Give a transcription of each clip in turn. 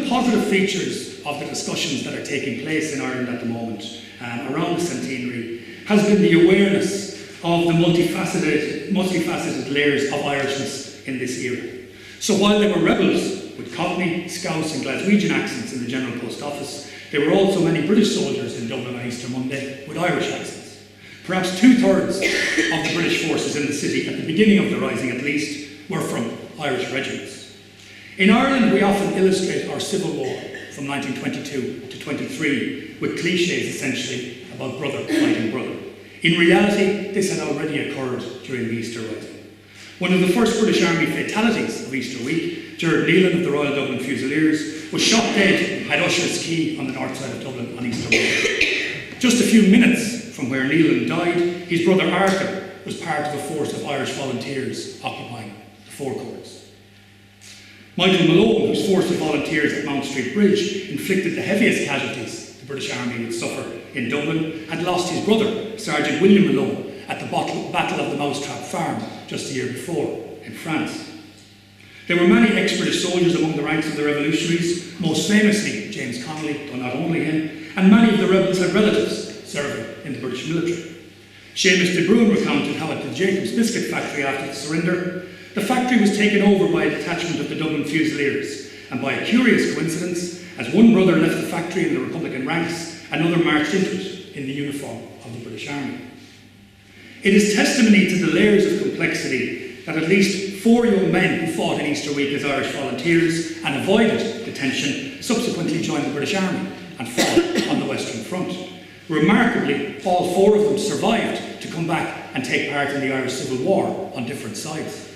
the positive features of the discussions that are taking place in Ireland at the moment around the centenary has been the awareness of the multifaceted layers of Irishness in this era. So while they were rebels with Cockney, Scouse and Glaswegian accents in the General Post Office, there were also many British soldiers in Dublin on Easter Monday with Irish accents. Perhaps 2/3 of the British forces in the city, at the beginning of the Rising at least, were from Irish regiments. In Ireland, we often illustrate our civil war from 1922 to 23 with cliches essentially about brother fighting brother. In reality, this had already occurred during the Easter Rising. One of the first British Army fatalities of Easter week, Gerard Nealon of the Royal Dublin Fusiliers, was shot dead at Usher's Quay on the north side of Dublin on Easter week. Just a few minutes from where Nealon died, his brother Arthur was part of a force of Irish volunteers occupying the Four Courts. Michael Malone, whose force of volunteers at Mount Street Bridge inflicted the heaviest casualties the British Army would suffer in Dublin, had lost his brother, Sergeant William Malone, at the Battle of the Mousetrap Farm just a year before in France. There were many ex-British soldiers among the ranks of the revolutionaries, most famously James Connolly, though not only him, and many of the rebels had relatives serving in the British military. Seamus de Bruin recounted how at the Jacobs Biscuit factory after the surrender, the factory was taken over by a detachment of the Dublin Fusiliers, and by a curious coincidence, as one brother left the factory in the Republican ranks, another marched into it in the uniform of the British Army. It is testimony to the layers of complexity that at least 4 young men who fought in Easter week as Irish volunteers and avoided detention subsequently joined the British Army and fought on the Western Front. Remarkably, all 4 of them survived to come back and take part in the Irish Civil War on different sides.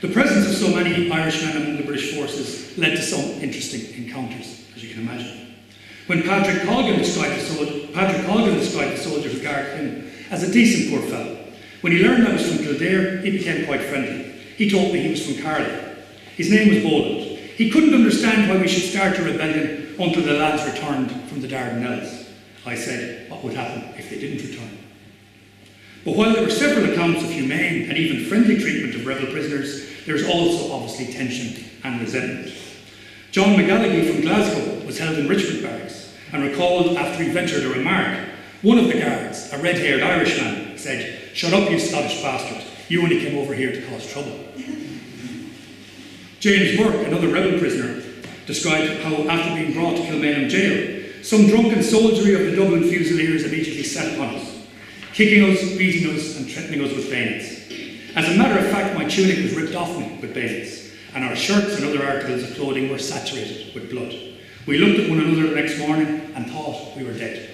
The presence of so many Irishmen among the British forces led to some interesting encounters, as you can imagine. When Patrick Colgan described the soldier who guarded him as a decent poor fellow, when he learned I was from Kildare, he became quite friendly. He told me he was from Carlow. His name was Boland. He couldn't understand why we should start a rebellion until the lads returned from the Dardanelles. I said, what would happen if they didn't return? But while there were several accounts of humane and even friendly treatment of rebel prisoners, there is also obviously tension and resentment. John McGallaghy from Glasgow was held in Richmond Barracks and recalled after he ventured a remark. One of the guards, a red-haired Irishman, said, "Shut up, you Scottish bastard. You only came over here to cause trouble." James Burke, another rebel prisoner, described how after being brought to Kilmainham jail, some drunken soldiery of the Dublin Fusiliers immediately set upon us, kicking us, beating us and threatening us with bayonets. As a matter of fact, my tunic was ripped off me with bayonets, and our shirts and other articles of clothing were saturated with blood. We looked at one another the next morning and thought we were dead.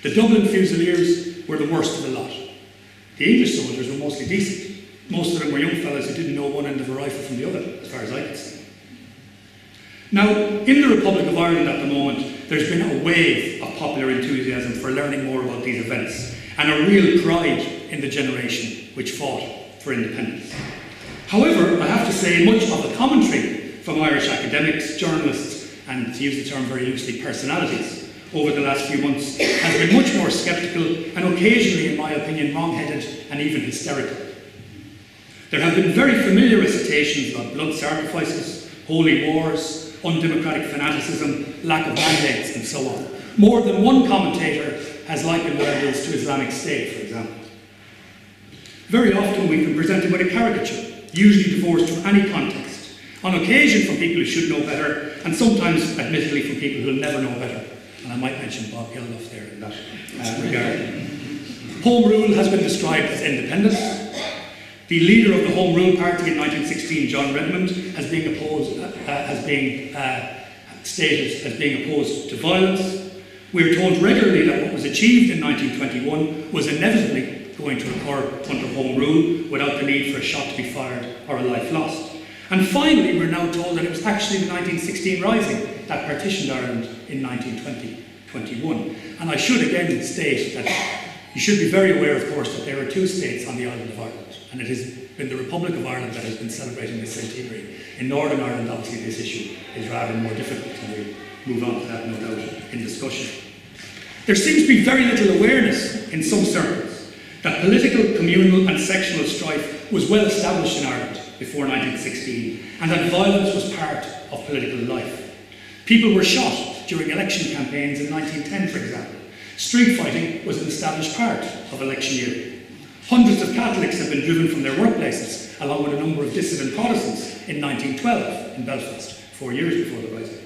The Dublin Fusiliers were the worst of the lot. The English soldiers were mostly decent. Most of them were young fellas who didn't know one end of a rifle from the other, as far as I could see. Now, in the Republic of Ireland at the moment, there's been a wave of popular enthusiasm for learning more about these events, and a real pride in the generation which fought for independence. However, I have to say much of the commentary from Irish academics, journalists, and to use the term very loosely, personalities, over the last few months has been much more sceptical and occasionally, in my opinion, wrong-headed and even hysterical. There have been very familiar recitations about blood sacrifices, holy wars, undemocratic fanaticism, lack of mandates, and so on. More than one commentator has likened the rebels to Islamic State, for example. Very often we've been presented with a caricature, usually divorced from any context, on occasion from people who should know better, and sometimes, admittedly, from people who will never know better. And I might mention Bob Geldof there in that regard. Home Rule has been described as independence. The leader of the Home Rule Party in 1916, John Redmond, has been stated as being opposed to violence. We are told regularly that what was achieved in 1921 was inevitably going to occur under Home Rule without the need for a shot to be fired or a life lost. And finally, we're now told that it was actually the 1916 Rising that partitioned Ireland in 1920-21. And I should again state that you should be very aware, of course, that there are 2 states on the island of Ireland, and it has been the Republic of Ireland that has been celebrating this centenary. In Northern Ireland, obviously, this issue is rather more difficult, and we'll move on to that, no doubt, in discussion. There seems to be very little awareness in some circles that political, communal and sectional strife was well established in Ireland before 1916, and that violence was part of political life. People were shot during election campaigns in 1910, for example. Street fighting was an established part of election year. Hundreds of Catholics had been driven from their workplaces, along with a number of dissident Protestants, in 1912 in Belfast, 4 years before the Rising.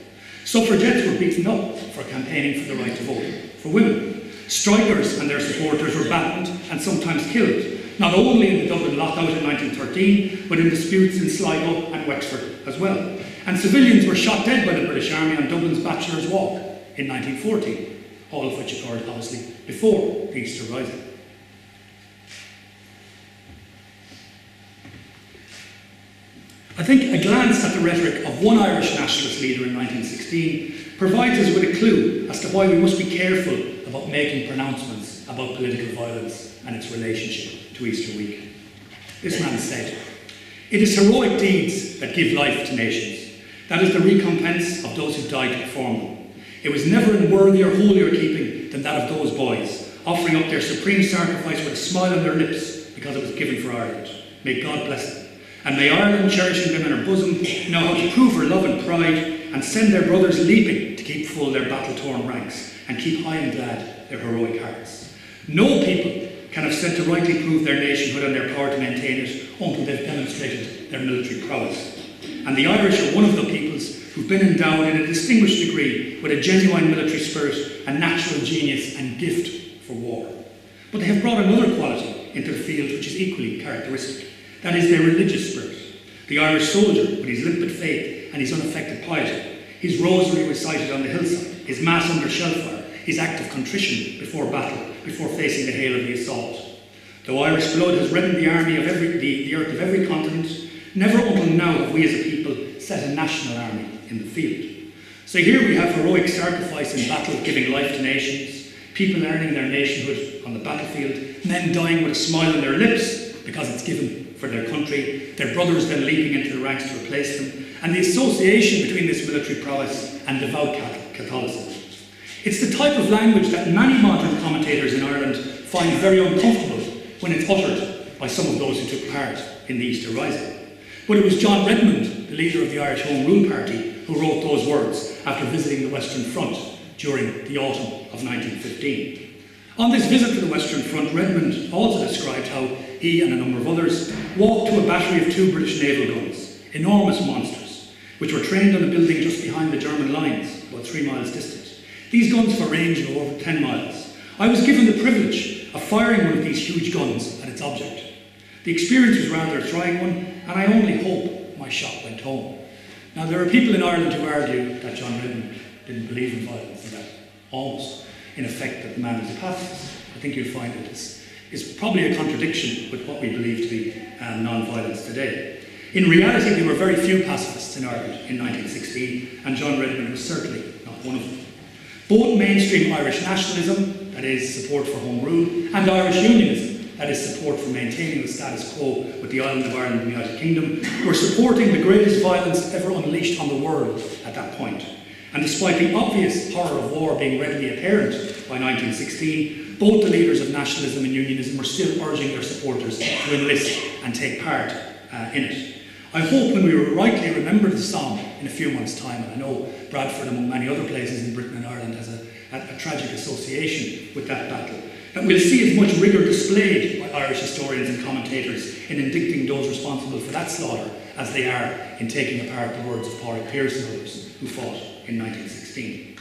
Suffragettes were beaten up for campaigning for the right to vote for women. Strikers and their supporters were battened and sometimes killed, not only in the Dublin lockout in 1913, but in disputes in Sligo and Wexford as well. And civilians were shot dead by the British Army on Dublin's Bachelor's Walk in 1914, all of which occurred obviously before the Easter Rising. I think a glance at the rhetoric of one Irish nationalist leader in 1916 provides us with a clue as to why we must be careful about making pronouncements about political violence and its relationship to Easter week. This man said, "It is heroic deeds that give life to nations. That is the recompense of those who died to perform them. It was never in worthier, holier keeping than that of those boys, offering up their supreme sacrifice with a smile on their lips because it was given for Ireland. May God bless them. And may Ireland, cherishing them in her bosom, know how to prove her love and pride, and send their brothers leaping to keep full their battle-torn ranks, and keep high and glad their heroic hearts. No people can have said to rightly prove their nationhood and their power to maintain it until they've demonstrated their military prowess. And the Irish are one of the peoples who've been endowed in a distinguished degree with a genuine military spirit, a natural genius and gift for war. But they have brought another quality into the field which is equally characteristic. That is their religious spirit. The Irish soldier, with his limpid faith and his unaffected piety, his rosary recited on the hillside, his mass under shellfire, his act of contrition before battle, before facing the hail of the assault. Though Irish blood has reddened the army of the earth of every continent, never until now have we as a people set a national army in the field. So here we have heroic sacrifice in battle, giving life to nations, people earning their nationhood on the battlefield, men dying with a smile on their lips because it's given for their country, their brothers then leaping into the ranks to replace them, and the association between this military prowess and devout Catholicism. It's the type of language that many modern commentators in Ireland find very uncomfortable when it's uttered by some of those who took part in the Easter Rising. But it was John Redmond, the leader of the Irish Home Rule Party, who wrote those words after visiting the Western Front during the autumn of 1915. On this visit to the Western Front, Redmond also described how he and a number of others walked to a battery of 2 British naval guns, enormous monsters, which were trained on a building just behind the German lines, about 3 miles distant. These guns were ranged over 10 miles. I was given the privilege of firing one of these huge guns at its object. The experience was rather a trying one, and I only hope my shot went home. Now, there are people in Ireland who argue that John Redmond didn't believe in violence, and that almost, in effect, that the man was a pacifist. I think you'll find that this is probably a contradiction with what we believe to be non-violence today. In reality, there were very few pacifists in Ireland in 1916, and John Redmond was certainly not one of them. Both mainstream Irish nationalism, that is support for home rule, and Irish unionism, that is support for maintaining the status quo with the island of Ireland and the United Kingdom, were supporting the greatest violence ever unleashed on the world at that point. And despite the obvious horror of war being readily apparent by 1916, both the leaders of nationalism and unionism were still urging their supporters to enlist and take part in it. I hope when we rightly remember the Somme in a few months' time, and I know Bradford, among many other places in Britain and Ireland, has a tragic association with that battle, that we'll see as much rigour displayed by Irish historians and commentators in indicting those responsible for that slaughter as they are in taking apart the words of Pádraig Pearse and others who fought in 1916.